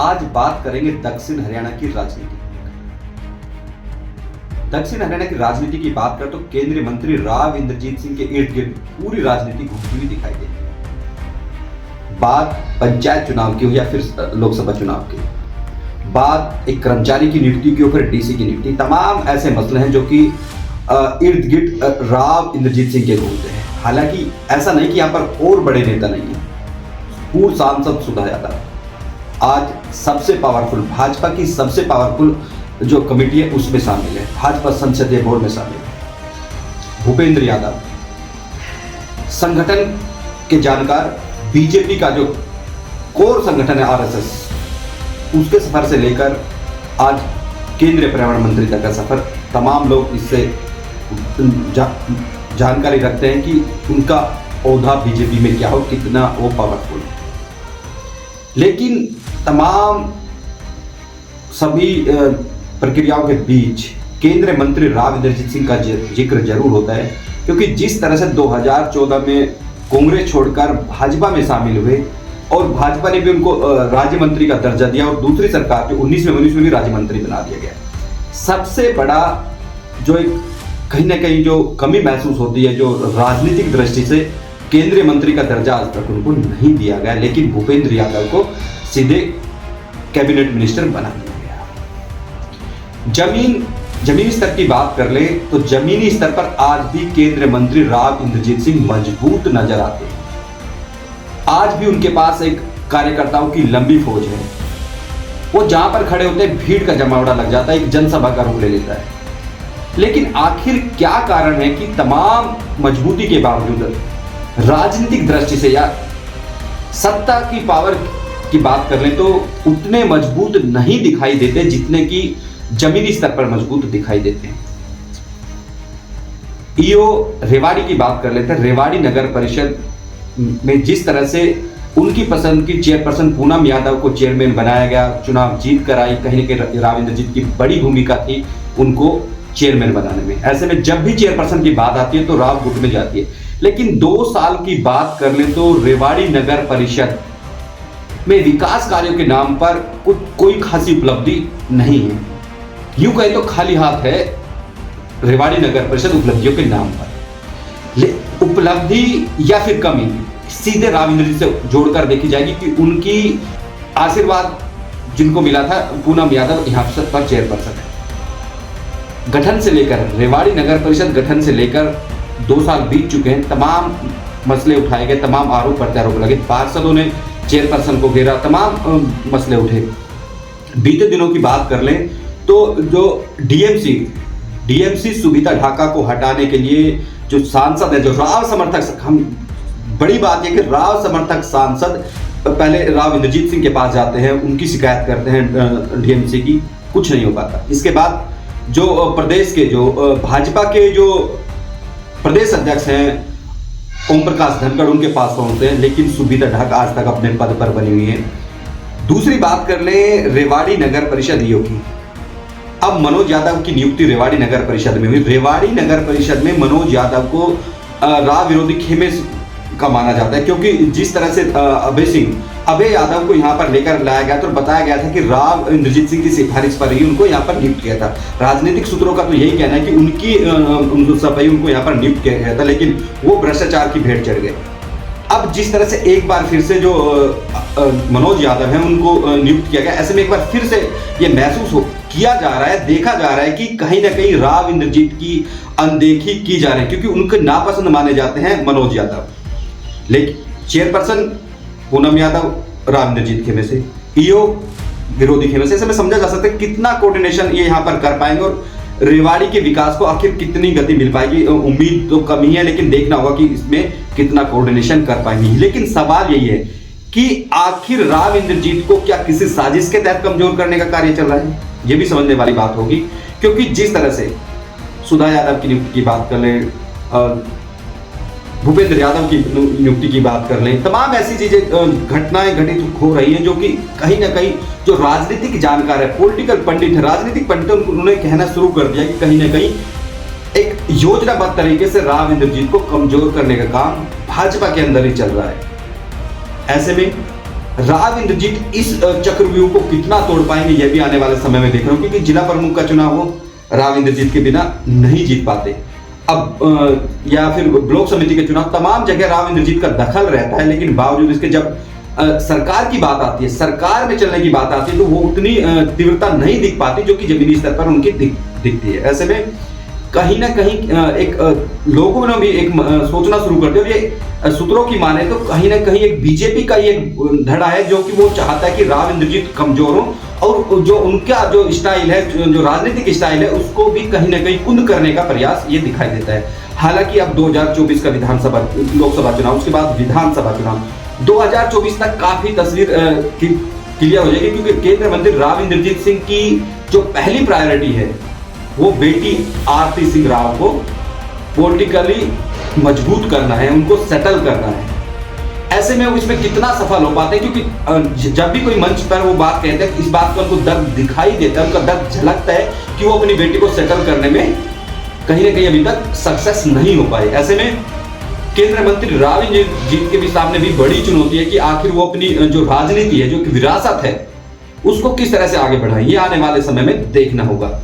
आज बात करेंगे दक्षिण हरियाणा की राजनीति। दक्षिण हरियाणा की राजनीति की बात करें तो केंद्रीय मंत्री राव इंद्रजीत सिंह के इर्द गिर्द पूरी राजनीति घूमती हुई दिखाई देती है। बात पंचायत चुनाव की हो या फिर लोकसभा चुनाव की, बात एक कर्मचारी की नियुक्ति की हो फिर डीसी की नियुक्ति, तमाम ऐसे मसले हैं जो कि इर्द गिर्द राव इंद्रजीत सिंह के घूमते हैं। हालांकि ऐसा नहीं कि यहाँ पर और बड़े नेता नहीं है। पूर्व सांसद सुधा यादव आज सबसे पावरफुल, भाजपा की सबसे पावरफुल जो कमेटी है उसमें शामिल है, भाजपा संसदीय बोर्ड में शामिल है। भूपेंद्र यादव संगठन के जानकार, बीजेपी का जो कोर संगठन है आरएसएस, उसके सफर से लेकर आज केंद्रीय पर्यावरण मंत्री तक का सफर, तमाम लोग इससे जानकारी रखते हैं कि उनका ओहदा बीजेपी में क्या हो, कितना वो पावरफुल है। लेकिन तमाम सभी प्रक्रियाओं के बीच केंद्रीय मंत्री राव इंद्रजीत सिंह का जिक्र जरूर होता है, क्योंकि जिस तरह से 2014 में कांग्रेस छोड़कर भाजपा में शामिल हुए और भाजपा ने भी उनको राज्य मंत्री का दर्जा दिया और दूसरी सरकार जो 19 में भी राज्य मंत्री बना दिया गया। सबसे बड़ा जो एक कहीं ना कहीं जो कमी महसूस होती है, जो राजनीतिक दृष्टि से केंद्रीय मंत्री का दर्जा आज तक उनको नहीं दिया गया, लेकिन भूपेंद्र यादव को सीधे कैबिनेट मिनिस्टर बना दिया गया। जमीनी स्तर की बात कर ले तो जमीनी स्तर पर आज भी केंद्रीय मंत्री राव इंद्रजीत सिंह मजबूत नजर आते हैं। आज भी उनके पास एक कार्यकर्ताओं की लंबी फौज है। वो जहां पर खड़े होते हैं भीड़ का जमावड़ा लग जाता है, एक जनसभा का रूप ले लेता है। लेकिन आखिर क्या कारण है कि तमाम मजबूती के बावजूद राजनीतिक दृष्टि से या सत्ता की पावर की बात कर लें तो उतने मजबूत नहीं दिखाई देते जितने कि जमीनी स्तर पर मजबूत दिखाई देते हैं। ईओ रेवाड़ी की बात कर लेते हैं। रेवाड़ी नगर परिषद में जिस तरह से उनकी पसंद की चेयरपर्सन पूनम यादव को चेयरमैन बनाया गया, चुनाव जीत कर आई, कहीं ना कहीं राव इंद्रजीत की बड़ी भूमिका थी उनको चेयरमैन बनाने में। ऐसे में जब भी चेयरपर्सन की बात आती है तो राव गुट में जाती है। लेकिन 2 साल की बात कर ले तो रेवाड़ी नगर परिषद में विकास कार्यों के नाम पर कोई खासी उपलब्धि नहीं है। यूं कहे तो खाली हाथ है रेवाड़ी नगर परिषद उपलब्धियों के नाम पर। उपलब्धि या फिर कमी सीधे राव इंद्रजीत से जोड़कर देखी जाएगी कि उनकी आशीर्वाद जिनको मिला था, पूनम यादव यहाँ पर चेयरपर्सन है। गठन से लेकर रेवाड़ी नगर परिषद गठन से लेकर 2 साल बीत चुके हैं, तमाम मसले उठाए गए, तमाम आरोप प्रत्यारोप लगे, पार्षदों ने चेयरपर्सन को घेरा, तमाम मसले उठे। बीते दिनों की बात कर लें तो जो डीएमसी सुविधा ढाका को हटाने के लिए जो सांसद है, जो राव समर्थक, हम बड़ी बात है कि राव समर्थक सांसद पहले राव इंद्रजीत सिंह के पास जाते हैं, उनकी शिकायत करते हैं डीएमसी की, कुछ नहीं हो पाता। इसके बाद जो प्रदेश के जो भाजपा के जो प्रदेश अध्यक्ष हैं ओम प्रकाश धनखड़, उनके पास पहुंचते हैं, लेकिन सुविधा ढाका आज तक अपने पद पर बनी हुई है। दूसरी बात कर ले रेवाड़ी नगर परिषद ईओ की। अब मनोज यादव की नियुक्ति रेवाड़ी नगर परिषद में हुई। रेवाड़ी नगर परिषद में मनोज यादव को राव विरोधी खेमे का माना जाता है, क्योंकि जिस तरह से अभय यादव को यहाँ पर लेकर लाया गया तो बताया गया था कि राव इंद्रजीत सिंह की सिफारिश पर ही उनको यहाँ पर नियुक्त किया था। राजनीतिक सूत्रों का तो यही कहना है कि उनकी सफाई उनको यहाँ पर नियुक्त किया गया था, लेकिन वो भ्रष्टाचार की भेंट चढ़ गए। अब जिस तरह से एक बार फिर से जो मनोज यादव हैं उनको नियुक्त किया गया, ऐसे में एक बार फिर से ये महसूस किया जा रहा है, देखा जा रहा है कि कहीं ना कहीं राव इंद्रजीत की अनदेखी की जा रही है, क्योंकि उनके नापसंद माने जाते हैं मनोज यादव। लेकिन चेयरपर्सन पूनम यादव राव इंद्रजीत खेमे से, ईओ विरोधी खेमे से, ऐसे में समझा जा सकता है कितना कोऑर्डिनेशन ये यहाँ पर कर पाएंगे और रेवाड़ी के विकास को आखिर कितनी गति मिल पाएगी। उम्मीद तो कम ही है, लेकिन देखना होगा कि इसमें कितना कोऑर्डिनेशन कर पाएंगे। लेकिन सवाल यही है कि आखिर राव इंद्रजीत को क्या किसी साजिश के तहत कमजोर करने का कार्य चल रहा है, ये भी समझने वाली बात होगी। क्योंकि जिस तरह से सुधा यादव की नियुक्ति की बात कर ले, भूपेंद्र यादव की नियुक्ति की बात कर लें, तमाम ऐसी चीजें घटनाएं घटित हो रही हैं जो कि कहीं ना कहीं जो राजनीतिक जानकार है, पॉलिटिकल पंडित है, राजनीतिक पंडित, उन्होंने कहना शुरू कर दिया कि कहीं ना कहीं एक योजनाबद्ध तरीके से राव इंद्रजीत को कमजोर करने का काम भाजपा के अंदर ही चल रहा है। ऐसे में राव इंद्रजीत इस चक्रव्यूह को कितना तोड़ पाएंगे यह भी आने वाले समय में देख रहा हूं, क्योंकि जिला प्रमुख का चुनाव हो राव इंद्रजीत के बिना नहीं जीत पाते। अब या फिर ब्लॉक समिति के चुनाव, तमाम जगह राव इंद्रजीत का दखल रहता है, लेकिन बावजूद इसके जब सरकार की बात आती है, सरकार में चलने की बात आती है, तो वो उतनी तीव्रता नहीं दिख पाती जो कि जमीनी स्तर पर उनकी दिखती है। ऐसे में कहीं ना कहीं एक लोगों ने भी एक सोचना शुरू कर दिया, और ये सूत्रों की माने तो कहीं ना कहीं एक बीजेपी का ये धड़ा है जो कि वो चाहता है कि राव इंद्रजीत कमजोर हो, और जो उनका जो स्टाइल है, जो राजनीतिक स्टाइल है, उसको भी कहीं ना कहीं कुंद करने का प्रयास ये दिखाई देता है। हालांकि अब 2024 का लोकसभा चुनाव, उसके बाद विधानसभा चुनाव, 2024 तक काफी तस्वीर क्लियर हो जाएगी, क्योंकि केंद्रीय मंत्री राव इंद्रजीत सिंह की जो पहली प्रायोरिटी है वो बेटी आरती सिंह राव को पॉलिटिकली मजबूत करना है, उनको सेटल करना है। ऐसे में वो इसमें कितना सफल हो पाते हैं, क्योंकि जब भी कोई मंच पर वो बात कहते हैं, इस बात का उनको दर्द दिखाई देता है, उनका दर्द झलकता है कि वो अपनी बेटी को सेटल करने में कहीं ना कहीं अभी तक सक्सेस नहीं हो पाए। ऐसे में केंद्रीय मंत्री राव इंद्रजीत के भी सामने भी बड़ी चुनौती है कि आखिर वो अपनी जो राजनीति है, जो कि विरासत है, उसको किस तरह से आगे बढ़ाएं। ये आने वाले समय में देखना होगा।